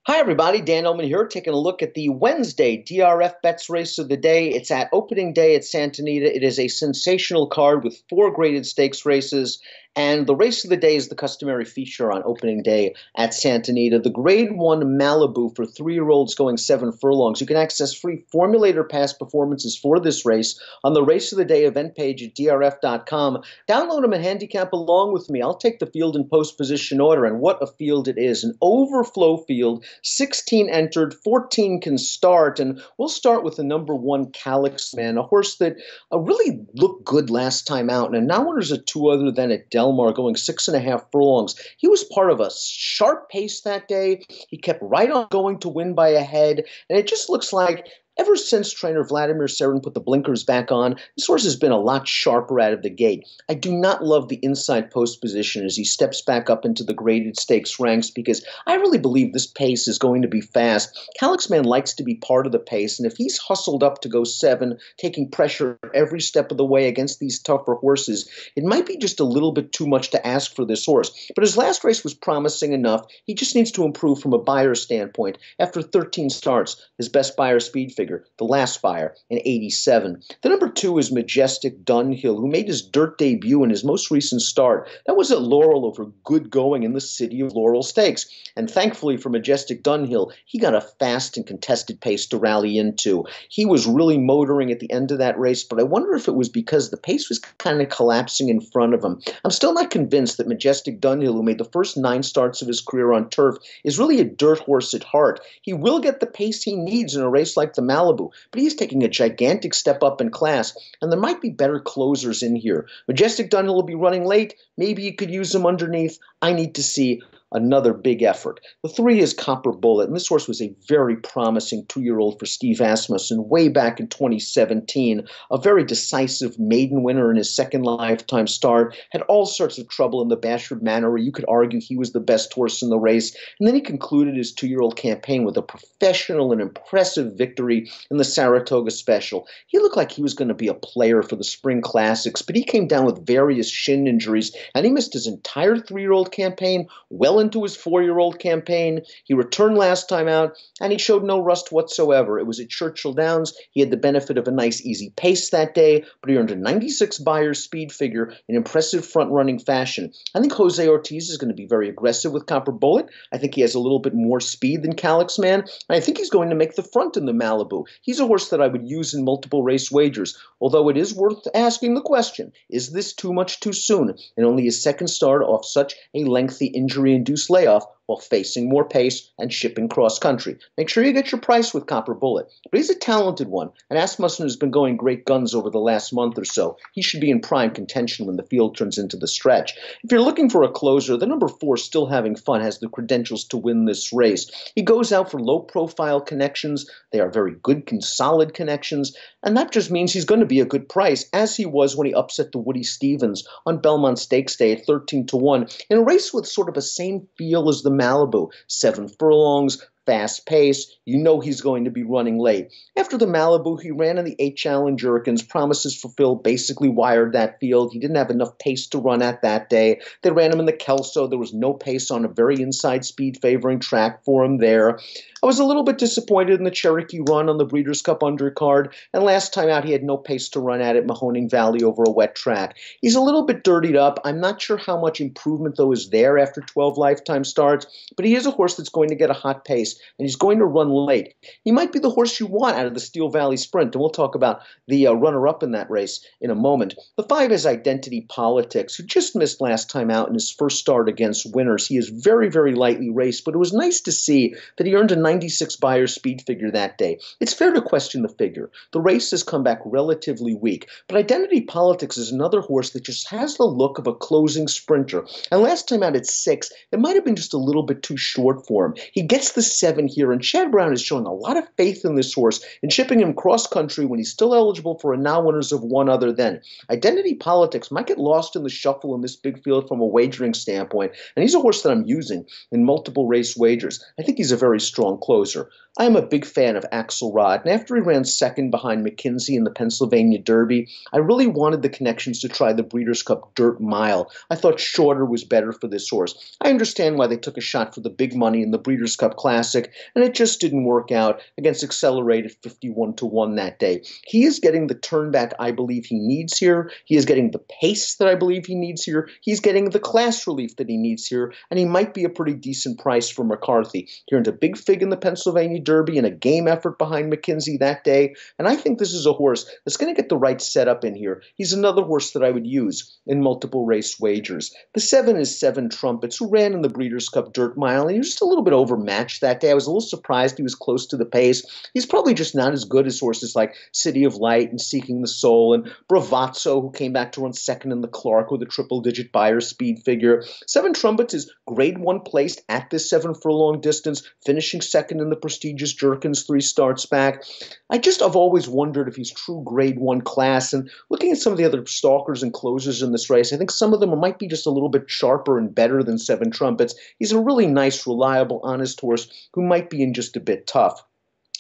Hi, everybody. Dan Illman here, taking a look at the Wednesday DRF Bets Race of the Day. It's at opening day at Santa Anita. It is a sensational card with four graded stakes races. And the race of the day is the customary feature on opening day at Santa Anita. The Grade 1 Malibu for 3-year-olds going 7 furlongs. You can access free formulator past performances for this race on the Race of the Day event page at DRF.com. Download them and handicap along with me. I'll take the field in post position order, and what a field it is. An overflow field, 16 entered, 14 can start, and we'll start with the number 1 Calyx Man, a horse that really looked good last time out, and now there's a 2 other than at Delmar going 6.5 furlongs. He was part of a sharp pace that day. He kept right on going to win by a head, and it just looks like ever since trainer Vladimir Serin put the blinkers back on, this horse has been a lot sharper out of the gate. I do not love the inside post position as he steps back up into the graded stakes ranks because I really believe this pace is going to be fast. Calyx Man likes to be part of the pace, and if he's hustled up to go 7, taking pressure every step of the way against these tougher horses, it might be just a little bit too much to ask for this horse. But his last race was promising enough. He just needs to improve from a buyer standpoint. After 13 starts, his best buyer speed figure, the last buyer, in 87. The number 2 is Majestic Dunhill, who made his dirt debut in his most recent start. That was at Laurel over good going in the City of Laurel Stakes. And thankfully for Majestic Dunhill, he got a fast and contested pace to rally into. He was really motoring at the end of that race, but I wonder if it was because the pace was kind of collapsing in front of him. I'm still not convinced that Majestic Dunhill, who made the first 9 starts of his career on turf, is really a dirt horse at heart. He will get the pace he needs in a race like the Malibu, but he's taking a gigantic step up in class, and there might be better closers in here. Majestic Dunhill will be running late. Maybe you could use him underneath. I need to see another big effort. The 3 is Copper Bullet, and this horse was a very promising 2-year-old for Steve Asmussen way back in 2017. A very decisive maiden winner in his second lifetime start. Had all sorts of trouble in the Bashford Manor, where you could argue he was the best horse in the race. And then he concluded his 2-year-old campaign with a professional and impressive victory in the Saratoga Special. He looked like he was going to be a player for the Spring Classics, but he came down with various shin injuries, and he missed his entire 3-year-old campaign, well into his 4-year-old campaign. He returned last time out, and he showed no rust whatsoever. It was at Churchill Downs. He had the benefit of a nice, easy pace that day, but he earned a 96 buyer speed figure in impressive front-running fashion. I think Jose Ortiz is going to be very aggressive with Copper Bullet. I think he has a little bit more speed than Calyx Man, and I think he's going to make the front in the Malibu. He's a horse that I would use in multiple race wagers, although it is worth asking the question, is this too much too soon in only his second start off such a lengthy injury-induced layoff while facing more pace and shipping cross-country? Make sure you get your price with Copper Bullet. But he's a talented one, and Asmussen has been going great guns over the last month or so. He should be in prime contention when the field turns into the stretch. If you're looking for a closer, the number 4, Still Having Fun, has the credentials to win this race. He goes out for low-profile connections. They are very good, solid connections, and that just means he's going to be a good price, as he was when he upset the Woody Stevens on Belmont Stakes Day at 13-1, in a race with sort of a same feel as the Malibu. 7 furlongs, fast pace. You know he's going to be running late. After the Malibu, he ran in the 8 Challenge Jerkins. Promises Fulfilled basically wired that field. He didn't have enough pace to run at that day. They ran him in the Kelso. There was no pace on a very inside speed favoring track for him there. I was a little bit disappointed in the Cherokee Run on the Breeders' Cup undercard, and last time out he had no pace to run at Mahoning Valley over a wet track. He's a little bit dirtied up. I'm not sure how much improvement, though, is there after 12 lifetime starts, but he is a horse that's going to get a hot pace, and he's going to run late. He might be the horse you want out of the Steel Valley Sprint, and we'll talk about the runner-up in that race in a moment. The 5 is Identity Politics, who just missed last time out in his first start against winners. He is very, very lightly raced, but it was nice to see that he earned a 96 buyer speed figure that day. It's fair to question the figure. The race has come back relatively weak, but Identity Politics is another horse that just has the look of a closing sprinter. And last time out at 6, it might have been just a little bit too short for him. He gets the 7 here, and Chad Brown is showing a lot of faith in this horse and shipping him cross-country when he's still eligible for a now winners of one other than. Identity Politics might get lost in the shuffle in this big field from a wagering standpoint, and he's a horse that I'm using in multiple race wagers. I think he's a very strong closer. I am a big fan of Axelrod, and after he ran second behind McKinsey in the Pennsylvania Derby, I really wanted the connections to try the Breeders' Cup Dirt Mile. I thought shorter was better for this horse. I understand why they took a shot for the big money in the Breeders' Cup Classic, Classic, and it just didn't work out against Accelerated 51-1 that day. He is getting the turnback I believe he needs here. He is getting the pace that I believe he needs here. He's getting the class relief that he needs here, and he might be a pretty decent price for McCarthy. He earned a big fig in the Pennsylvania Derby and a game effort behind McKinsey that day, and I think this is a horse that's going to get the right setup in here. He's another horse that I would use in multiple race wagers. The 7 is 7 Trumpets, who ran in the Breeders' Cup Dirt Mile, and he was just a little bit overmatched that day. I was a little surprised he was close to the pace. He's probably just not as good as horses like City of Light and Seeking the Soul and Bravazzo, who came back to run second in the Clark with a triple-digit buyer speed figure. 7 Trumpets is grade 1 placed at this 7 furlong distance, finishing second in the prestigious Jerkins 3 starts back. I've always wondered if he's true grade 1 class, and looking at some of the other stalkers and closers in this race, I think some of them might be just a little bit sharper and better than 7 Trumpets. He's a really nice, reliable, honest horse who might be in just a bit tough.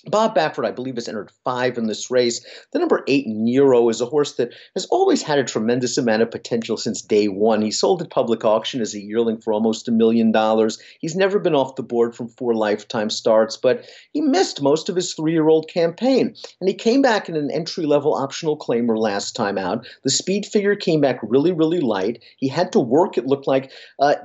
Bob Baffert, I believe, has entered 5 in this race. The number 8, Nero, is a horse that has always had a tremendous amount of potential since day one. He sold at public auction as a yearling for almost $1 million. He's never been off the board from 4 lifetime starts, but he missed most of his 3-year-old campaign, and he came back in an entry-level optional claimer last time out. The speed figure came back really, really light. He had to work, it looked like,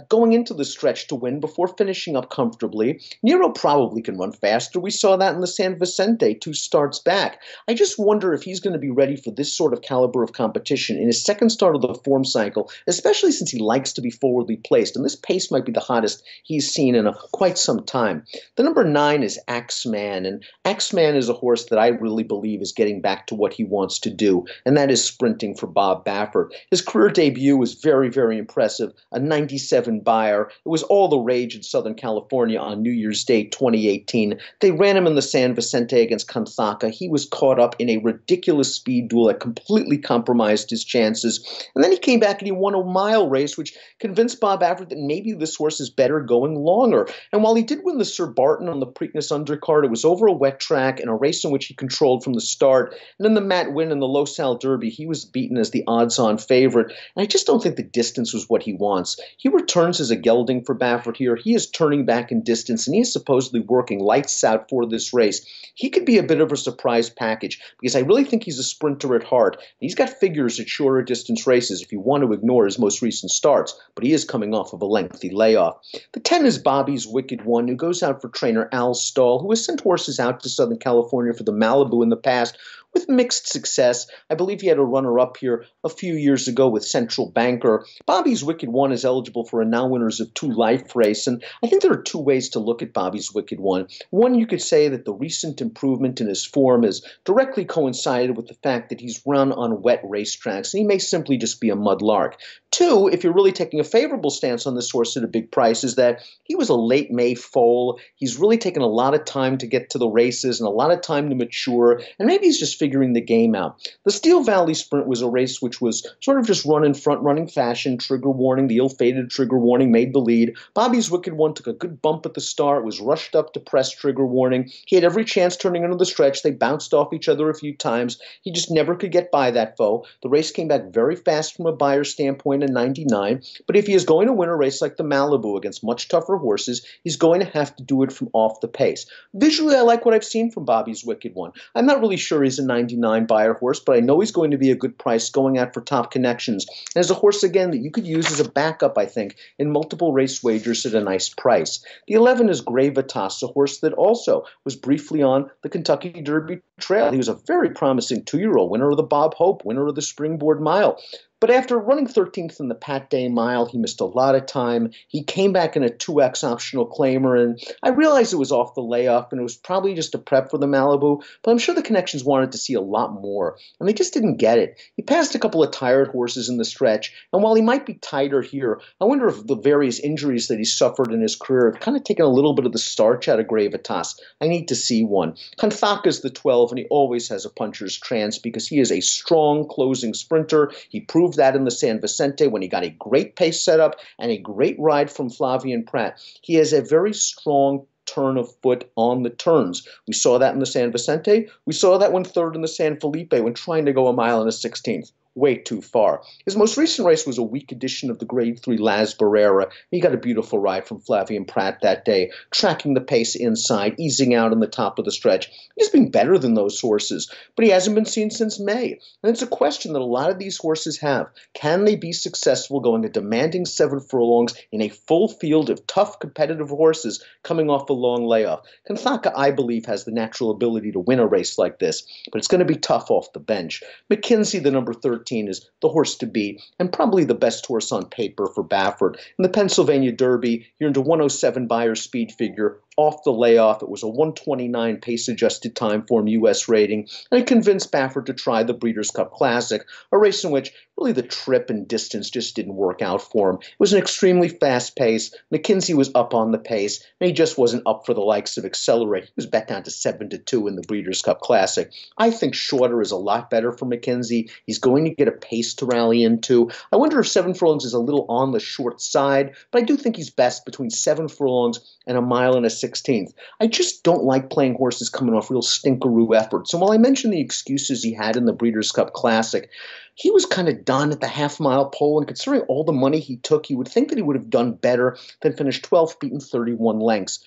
going into the stretch to win before finishing up comfortably. Nero probably can run faster. We saw that in the San Vicente 2 starts back. I just wonder if he's going to be ready for this sort of caliber of competition in his second start of the form cycle, especially since he likes to be forwardly placed, and this pace might be the hottest he's seen in quite some time. The number 9 is Axeman, and Axeman is a horse that I really believe is getting back to what he wants to do, and that is sprinting for Bob Baffert. His career debut was very, very impressive, a 97 buyer. It was all the rage in Southern California on New Year's Day 2018. They ran him in the San Vicente against Kanthaka. He was caught up in a ridiculous speed duel that completely compromised his chances. And then he came back and he won a mile race, which convinced Bob Baffert that maybe this horse is better going longer. And while he did win the Sir Barton on the Preakness undercard, it was over a wet track in a race in which he controlled from the start. And in the Matt Winn and the Los Al Derby, he was beaten as the odds-on favorite. And I just don't think the distance was what he wants. He returns as a gelding for Baffert here. He is turning back in distance, and he is supposedly working lights out for this race. He could be a bit of a surprise package because I really think he's a sprinter at heart. He's got figures at shorter distance races if you want to ignore his most recent starts, but he is coming off of a lengthy layoff. The 10 is Bobby's Wicked One, who goes out for trainer Al Stahl, who has sent horses out to Southern California for the Malibu in the past, with mixed success. I believe he had a runner-up here a few years ago with Central Banker. Bobby's Wicked One is eligible for a Now Winners of 2 Life race, and I think there are 2 ways to look at Bobby's Wicked One. One, you could say that the recent improvement in his form has directly coincided with the fact that he's run on wet racetracks, and he may simply just be a mudlark. 2, if you're really taking a favorable stance on this horse at a big price, is that he was a late May foal. He's really taken a lot of time to get to the races and a lot of time to mature, and maybe he's just figuring the game out. The Steel Valley Sprint was a race which was sort of just run in front-running fashion. Trigger warning, the ill-fated trigger warning made the lead. Bobby's Wicked One took a good bump at the start, was rushed up to press trigger warning. He had every chance turning into the stretch. They bounced off each other a few times. He just never could get by that foe. The race came back very fast from a buyer standpoint in 99, but if he is going to win a race like the Malibu against much tougher horses, he's going to have to do it from off the pace. Visually, I like what I've seen from Bobby's Wicked One. I'm not really sure he's a 99 buyer horse, but I know he's going to be a good price going out for top connections. And as a horse, again, that you could use as a backup, I think, in multiple race wagers at a nice price. The 11 is Gravitas, a horse that also was briefly on the Kentucky Derby Trail. He was a very promising 2-year-old, winner of the Bob Hope, winner of the Springboard Mile. But after running 13th in the Pat Day Mile, he missed a lot of time. He came back in a 2X optional claimer, and I realized it was off the layoff, and it was probably just a prep for the Malibu, but I'm sure the connections wanted to see a lot more, and they just didn't get it. He passed a couple of tired horses in the stretch, and while he might be tighter here, I wonder if the various injuries that he suffered in his career have kind of taken a little bit of the starch out of Gravitas. I need to see one. Kanthaka's the 12, and he always has a puncher's chance because he is a strong closing sprinter. He proved that in the San Vicente when he got a great pace setup and a great ride from Flavian Pratt. He has a very strong turn of foot on the turns. We saw that in the San Vicente. We saw that when third in the San Felipe when trying to go a mile and a 16th. way too far. His most recent race was a weak edition of the Grade 3 Las Barrera. He got a beautiful ride from Flavien Prat that day, tracking the pace inside, easing out on the top of the stretch. He's been better than those horses, but he hasn't been seen since May. And it's a question that a lot of these horses have. Can they be successful going a demanding 7 furlongs in a full field of tough, competitive horses coming off a long layoff? Kanthaka, I believe, has the natural ability to win a race like this, but it's going to be tough off the bench. McKinsey, the number 13, is the horse to beat and probably the best horse on paper for Baffert. In the Pennsylvania Derby, he earned a 107 Beyer speed figure. Off the layoff, it was a 129 pace-adjusted time form U.S. rating, and it convinced Baffert to try the Breeders' Cup Classic, a race in which really the trip and distance just didn't work out for him. It was an extremely fast pace. McKinsey was up on the pace, and he just wasn't up for the likes of Accelerate. He was bet down to 7-2 in the Breeders' Cup Classic. I think shorter is a lot better for McKinsey. He's going to get a pace to rally into. I wonder if 7 furlongs is a little on the short side, but I do think he's best between 7 furlongs and a mile and a 16th. I just don't like playing horses coming off real stinkeroo efforts. So while I mentioned the excuses he had in the Breeders' Cup Classic, he was kind of done at the half-mile pole, and considering all the money he took, you would think that he would have done better than finish 12th, beaten 31 lengths.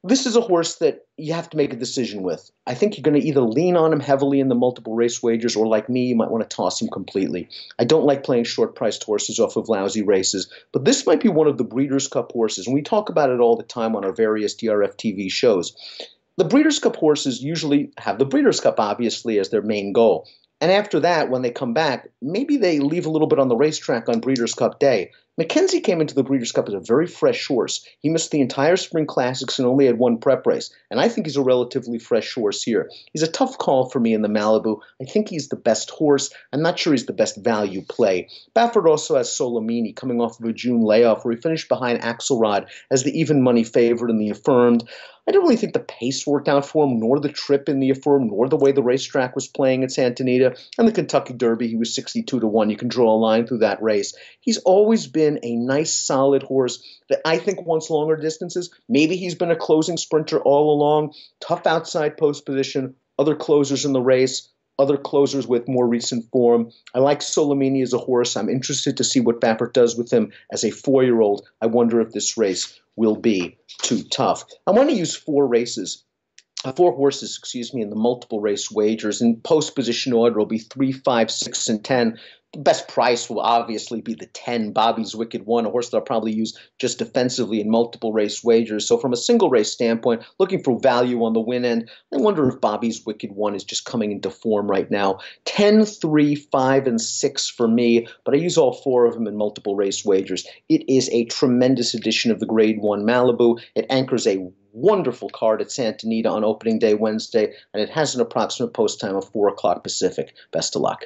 This is a horse that you have to make a decision with. I think you're going to either lean on him heavily in the multiple race wagers, or like me, you might want to toss him completely. I don't like playing short-priced horses off of lousy races, but this might be one of the Breeders' Cup horses, and we talk about it all the time on our various DRFTV shows. The Breeders' Cup horses usually have the Breeders' Cup, obviously, as their main goal. And after that, when they come back, maybe they leave a little bit on the racetrack on Breeders' Cup Day. McKenzie came into the Breeders' Cup as a very fresh horse. He missed the entire Spring Classics and only had one prep race. And I think he's a relatively fresh horse here. He's a tough call for me in the Malibu. I think he's the best horse. I'm not sure he's the best value play. Baffert also has Solomini coming off of a June layoff where he finished behind Axelrod as the even money favorite in the Affirmed. I don't really think the pace worked out for him, nor the trip in the Affirmed, nor the way the racetrack was playing at Santa Anita. And the Kentucky Derby, he was 62-1. You can draw a line through that race. He's always been a nice, solid horse that I think wants longer distances. Maybe he's been a closing sprinter all along. Tough outside post position, other closers in the race, other closers with more recent form. I like Solomini as a horse. I'm interested to see what Baffert does with him as a 4-year-old. I wonder if this race will be too tough. I want to use four horses, in the multiple race wagers. In post position order will be 3, 5, 6, and 10. The best price will obviously be the 10, Bobby's Wicked One, a horse that I'll probably use just defensively in multiple race wagers. So from a single race standpoint, looking for value on the win end, I wonder if Bobby's Wicked One is just coming into form right now. 10, 3, 5, and 6 for me, but I use all four of them in multiple race wagers. It is a tremendous edition of the Grade 1 Malibu. It anchors a wonderful card at Santa Anita on opening day Wednesday, and it has an approximate post time of 4 o'clock Pacific. Best of luck.